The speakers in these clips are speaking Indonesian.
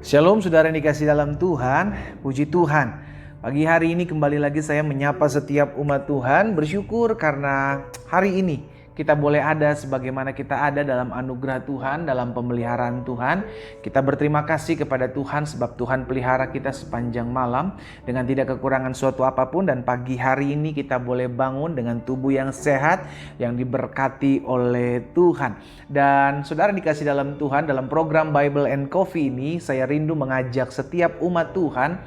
Shalom saudara yang dikasih dalam Tuhan, puji Tuhan. Pagi hari ini kembali lagi saya menyapa setiap umat Tuhan, bersyukur karena hari ini kita boleh ada sebagaimana kita ada dalam anugerah Tuhan, dalam pemeliharaan Tuhan. Kita berterima kasih kepada Tuhan sebab Tuhan pelihara kita sepanjang malam dengan tidak kekurangan suatu apapun, dan pagi hari ini kita boleh bangun dengan tubuh yang sehat, yang diberkati oleh Tuhan. Dan saudara dikasih dalam Tuhan, dalam program Bible and Coffee ini saya rindu mengajak setiap umat Tuhan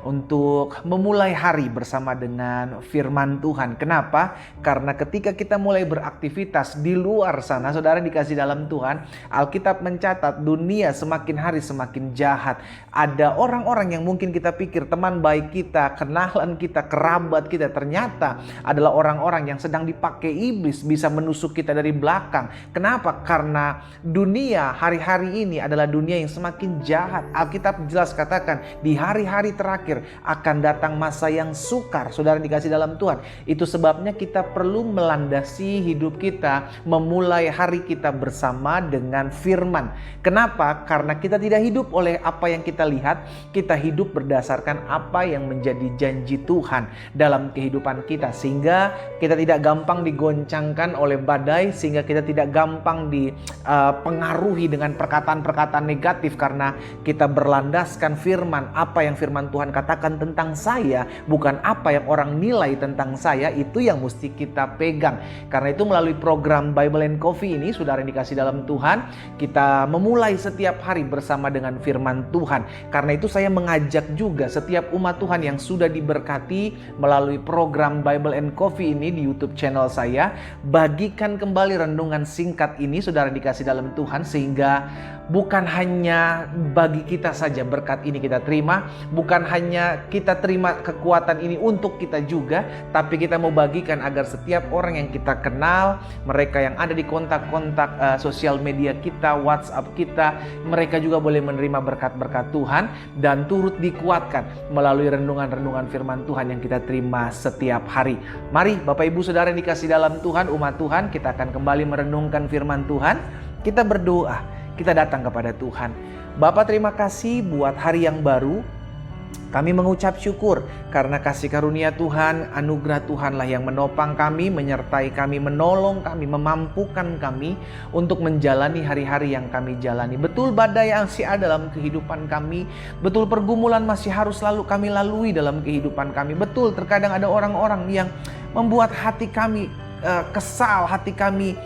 untuk memulai hari bersama dengan firman Tuhan. Kenapa? Karena ketika kita mulai beraktivitas di luar sana, saudara dikasih dalam Tuhan, Alkitab mencatat dunia semakin hari semakin jahat. Ada orang-orang yang mungkin kita pikir teman baik kita, kenalan kita, kerabat kita, ternyata adalah orang-orang yang sedang dipakai iblis, bisa menusuk kita dari belakang. Kenapa? Karena dunia hari-hari ini adalah dunia yang semakin jahat. Alkitab jelas katakan di hari-hari terakhir akan datang masa yang sukar. Saudara dikasih dalam Tuhan, itu sebabnya kita perlu melandasi hidup kita, memulai hari kita bersama dengan firman. Kenapa? Karena kita tidak hidup oleh apa yang kita lihat, kita hidup berdasarkan apa yang menjadi janji Tuhan dalam kehidupan kita, sehingga kita tidak gampang digoncangkan oleh badai, sehingga kita tidak gampang dipengaruhi dengan perkataan-perkataan negatif, karena kita berlandaskan firman. Apa yang firman Tuhan katakan tentang saya, bukan apa yang orang nilai tentang saya, itu yang mesti kita pegang. Karena itu melalui program Bible and Coffee ini, saudara yang dikasih dalam Tuhan, kita memulai setiap hari bersama dengan firman Tuhan. Karena itu saya mengajak juga setiap umat Tuhan yang sudah diberkati melalui program Bible and Coffee ini di YouTube channel saya, bagikan kembali renungan singkat ini, saudara dikasih dalam Tuhan, sehingga bukan hanya bagi kita saja berkat ini kita terima, bukan hanya kita terima kekuatan ini untuk kita juga, tapi kita mau bagikan agar setiap orang yang kita kenal, mereka yang ada di kontak-kontak sosial media kita, WhatsApp kita, mereka juga boleh menerima berkat-berkat Tuhan dan turut dikuatkan melalui renungan-renungan firman Tuhan yang kita terima setiap hari. Mari Bapak Ibu Saudara yang dikasih dalam Tuhan, umat Tuhan, kita akan kembali merenungkan firman Tuhan. Kita berdoa, kita datang kepada Tuhan. Bapa, terima kasih buat hari yang baru. Kami mengucap syukur karena kasih karunia Tuhan, anugerah Tuhanlah yang menopang kami, menyertai kami, menolong kami, memampukan kami untuk menjalani hari-hari yang kami jalani. Betul badai masih ada dalam kehidupan kami, betul pergumulan masih harus selalu kami lalui dalam kehidupan kami. Betul terkadang ada orang-orang yang membuat hati kami kesal, hati kami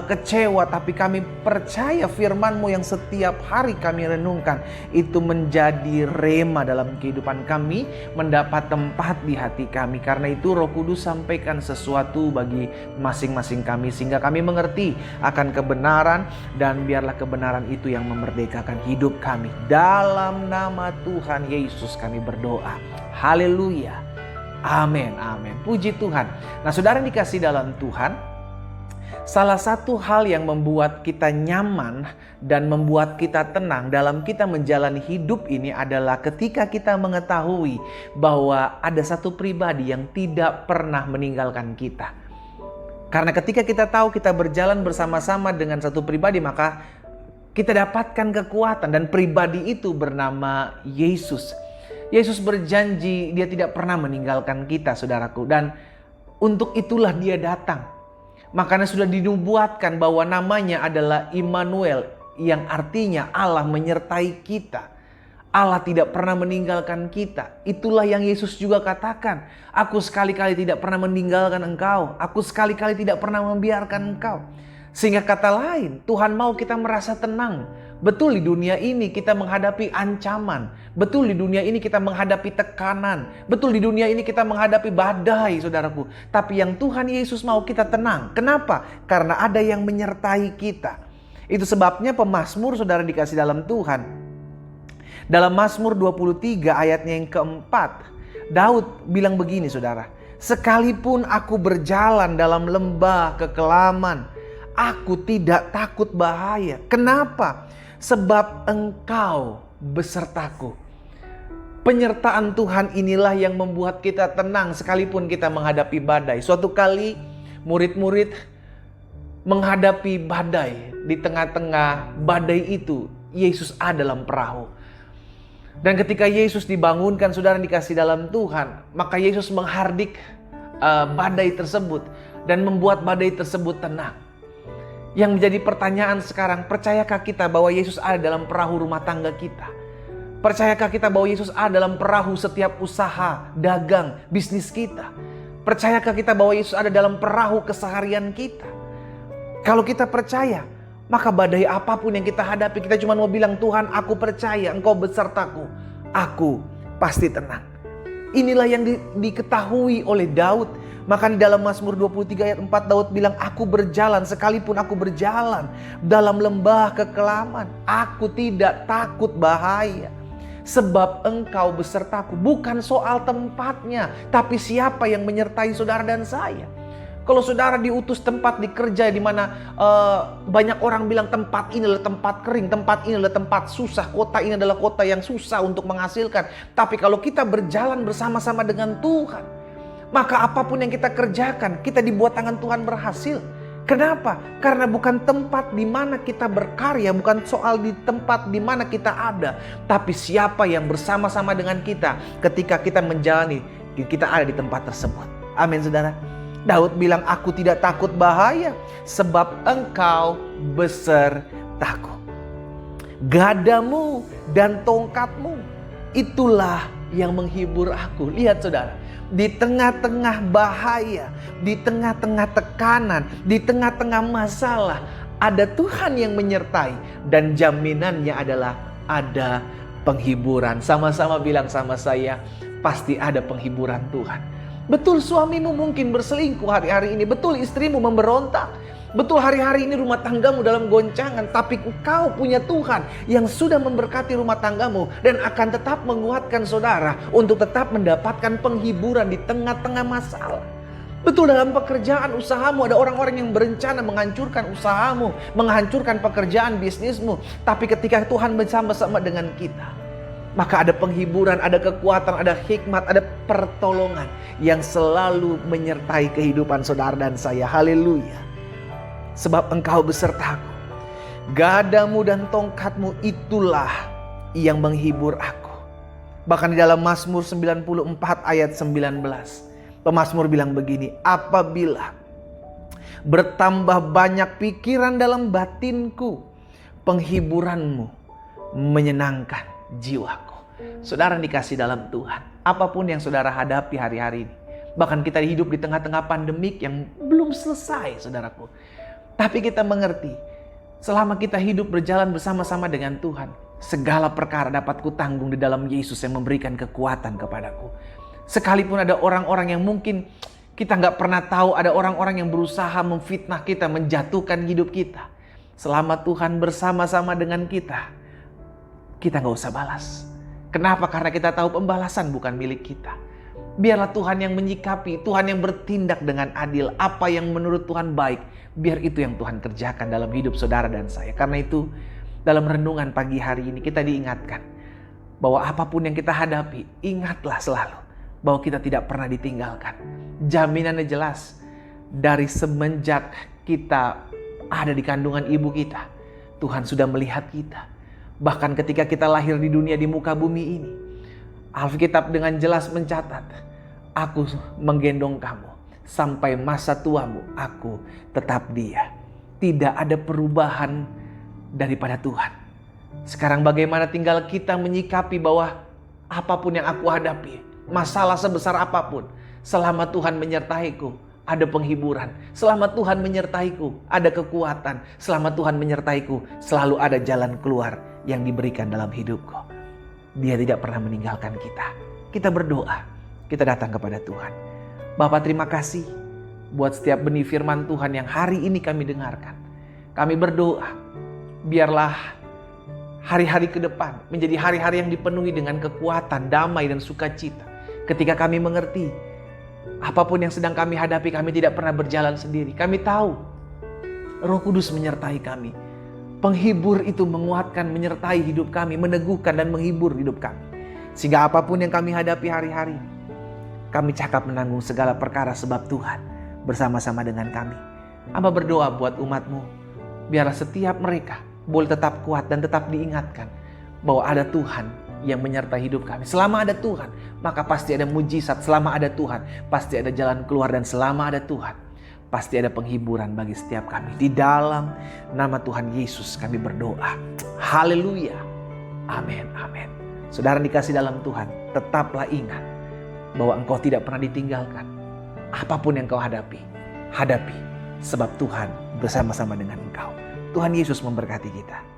kecewa, tapi kami percaya firman-Mu yang setiap hari kami renungkan itu menjadi rema dalam kehidupan kami, mendapat tempat di hati kami. Karena itu Roh Kudus sampaikan sesuatu bagi masing-masing kami, sehingga kami mengerti akan kebenaran, dan biarlah kebenaran itu yang memerdekakan hidup kami. Dalam nama Tuhan Yesus kami berdoa. Haleluya. Amin, amin. Puji Tuhan. Nah, saudara yang dikasih dalam Tuhan, salah satu hal yang membuat kita nyaman dan membuat kita tenang dalam kita menjalani hidup ini adalah ketika kita mengetahui bahwa ada satu pribadi yang tidak pernah meninggalkan kita. Karena ketika kita tahu kita berjalan bersama-sama dengan satu pribadi, maka kita dapatkan kekuatan, dan pribadi itu bernama Yesus. Yesus berjanji dia tidak pernah meninggalkan kita, saudaraku. Dan untuk itulah dia datang. Makanya sudah dinubuatkan bahwa namanya adalah Immanuel, yang artinya Allah menyertai kita. Allah tidak pernah meninggalkan kita. Itulah yang Yesus juga katakan. Aku sekali-kali tidak pernah meninggalkan engkau. Aku sekali-kali tidak pernah membiarkan engkau. Sehingga kata lain, Tuhan mau kita merasa tenang. Betul di dunia ini kita menghadapi ancaman. Betul di dunia ini kita menghadapi tekanan. Betul di dunia ini kita menghadapi badai, saudaraku. Tapi yang Tuhan Yesus mau kita tenang. Kenapa? Karena ada yang menyertai kita. Itu sebabnya pemazmur, saudara dikasih dalam Tuhan, dalam Mazmur 23 ayatnya yang keempat, Daud bilang begini, saudara. Sekalipun aku berjalan dalam lembah kekelaman, aku tidak takut bahaya. Kenapa? Sebab engkau besertaku. Penyertaan Tuhan inilah yang membuat kita tenang sekalipun kita menghadapi badai. Suatu kali murid-murid menghadapi badai. Di tengah-tengah badai itu Yesus ada dalam perahu. Dan ketika Yesus dibangunkan, saudara dikasih dalam Tuhan, maka Yesus menghardik badai tersebut dan membuat badai tersebut tenang. Yang menjadi pertanyaan sekarang, percayakah kita bahwa Yesus ada dalam perahu rumah tangga kita? Percayakah kita bahwa Yesus ada dalam perahu setiap usaha, dagang, bisnis kita? Percayakah kita bahwa Yesus ada dalam perahu keseharian kita? Kalau kita percaya, maka badai apapun yang kita hadapi, kita cuma mau bilang, Tuhan, aku percaya Engkau besertaku. Aku pasti tenang. Inilah yang diketahui oleh Daud. Maka di dalam Mazmur 23 ayat 4 Daud bilang, aku berjalan, sekalipun aku berjalan dalam lembah kekelaman, aku tidak takut bahaya. Sebab Engkau besertaku. Bukan soal tempatnya, tapi siapa yang menyertai saudara dan saya. Kalau saudara diutus tempat di kerja di mana banyak orang bilang tempat ini adalah tempat kering, tempat ini adalah tempat susah, kota ini adalah kota yang susah untuk menghasilkan. Tapi kalau kita berjalan bersama-sama dengan Tuhan, maka apapun yang kita kerjakan, kita dibuat tangan Tuhan berhasil. Kenapa? Karena bukan tempat di mana kita berkarya, bukan soal di tempat di mana kita ada, tapi siapa yang bersama-sama dengan kita ketika kita menjalani, kita ada di tempat tersebut. Amin, saudara. Daud bilang, aku tidak takut bahaya, sebab Engkau besertaku. Gadamu dan tongkatmu, itulah yang menghibur aku. Lihat saudara, di tengah-tengah bahaya, di tengah-tengah tekanan, di tengah-tengah masalah, ada Tuhan yang menyertai. Dan jaminannya adalah ada penghiburan. Sama-sama bilang sama saya, pasti ada penghiburan Tuhan. Betul suamimu mungkin berselingkuh hari-hari ini. Betul istrimu memberontak. Betul hari-hari ini rumah tanggamu dalam goncangan. Tapi engkau punya Tuhan yang sudah memberkati rumah tanggamu. Dan akan tetap menguatkan saudara untuk tetap mendapatkan penghiburan di tengah-tengah masalah. Betul dalam pekerjaan usahamu ada orang-orang yang berencana menghancurkan usahamu. Menghancurkan pekerjaan bisnismu. Tapi ketika Tuhan bersama-sama dengan kita, maka ada penghiburan, ada kekuatan, ada hikmat, ada pertolongan yang selalu menyertai kehidupan saudara dan saya. Haleluya. Sebab Engkau besertaku. Gadamu dan tongkatmu itulah yang menghibur aku. Bahkan di dalam Mazmur 94 ayat 19. Pemazmur bilang begini, apabila bertambah banyak pikiran dalam batinku, penghiburanmu menyenangkan jiwaku. Saudara dikasih dalam Tuhan, apapun yang saudara hadapi hari-hari ini, bahkan kita hidup di tengah-tengah pandemik yang belum selesai, saudaraku, tapi kita mengerti, selama kita hidup berjalan bersama-sama dengan Tuhan, segala perkara dapat kutanggung di dalam Yesus yang memberikan kekuatan kepadaku. Sekalipun ada orang-orang yang mungkin kita gak pernah tahu, ada orang-orang yang berusaha memfitnah kita, menjatuhkan hidup kita, selama Tuhan bersama-sama dengan kita gak usah balas. Kenapa? Karena kita tahu pembalasan bukan milik kita. Biarlah Tuhan yang menyikapi, Tuhan yang bertindak dengan adil. Apa yang menurut Tuhan baik, biar itu yang Tuhan kerjakan dalam hidup saudara dan saya. Karena itu, dalam renungan pagi hari ini kita diingatkan bahwa apapun yang kita hadapi, ingatlah selalu bahwa kita tidak pernah ditinggalkan. Jaminannya jelas, dari semenjak kita ada di kandungan ibu kita, Tuhan sudah melihat kita. Bahkan ketika kita lahir di dunia di muka bumi ini, Alkitab dengan jelas mencatat, aku menggendong kamu sampai masa tuamu, aku tetap dia. Tidak ada perubahan daripada Tuhan. Sekarang bagaimana tinggal kita menyikapi bahwa apapun yang aku hadapi, masalah sebesar apapun, selama Tuhan menyertaiku, ada penghiburan. Selama Tuhan menyertaiku, ada kekuatan. Selama Tuhan menyertaiku, selalu ada jalan keluar yang diberikan dalam hidupku. Dia tidak pernah meninggalkan kita. Kita berdoa, kita datang kepada Tuhan. Bapa, terima kasih buat setiap benih firman Tuhan yang hari ini kami dengarkan. Kami berdoa, biarlah hari-hari ke depan menjadi hari-hari yang dipenuhi dengan kekuatan, damai dan sukacita. Ketika kami mengerti, apapun yang sedang kami hadapi, kami tidak pernah berjalan sendiri. Kami tahu Roh Kudus menyertai kami. Penghibur itu menguatkan, menyertai hidup kami, meneguhkan dan menghibur hidup kami. Sehingga apapun yang kami hadapi hari-hari, kami cakap menanggung segala perkara sebab Tuhan bersama-sama dengan kami. Hamba berdoa buat umat-Mu, biarlah setiap mereka boleh tetap kuat dan tetap diingatkan bahwa ada Tuhan yang menyertai hidup kami. Selama ada Tuhan, maka pasti ada mujizat. Selama ada Tuhan, pasti ada jalan keluar. Dan selama ada Tuhan, pasti ada penghiburan bagi setiap kami. Di dalam nama Tuhan Yesus kami berdoa. Haleluya. Amin, amin. Saudara dikasih dalam Tuhan, tetaplah ingat bahwa engkau tidak pernah ditinggalkan. Apapun yang kau hadapi, hadapi. Sebab Tuhan bersama-sama dengan engkau. Tuhan Yesus memberkati kita.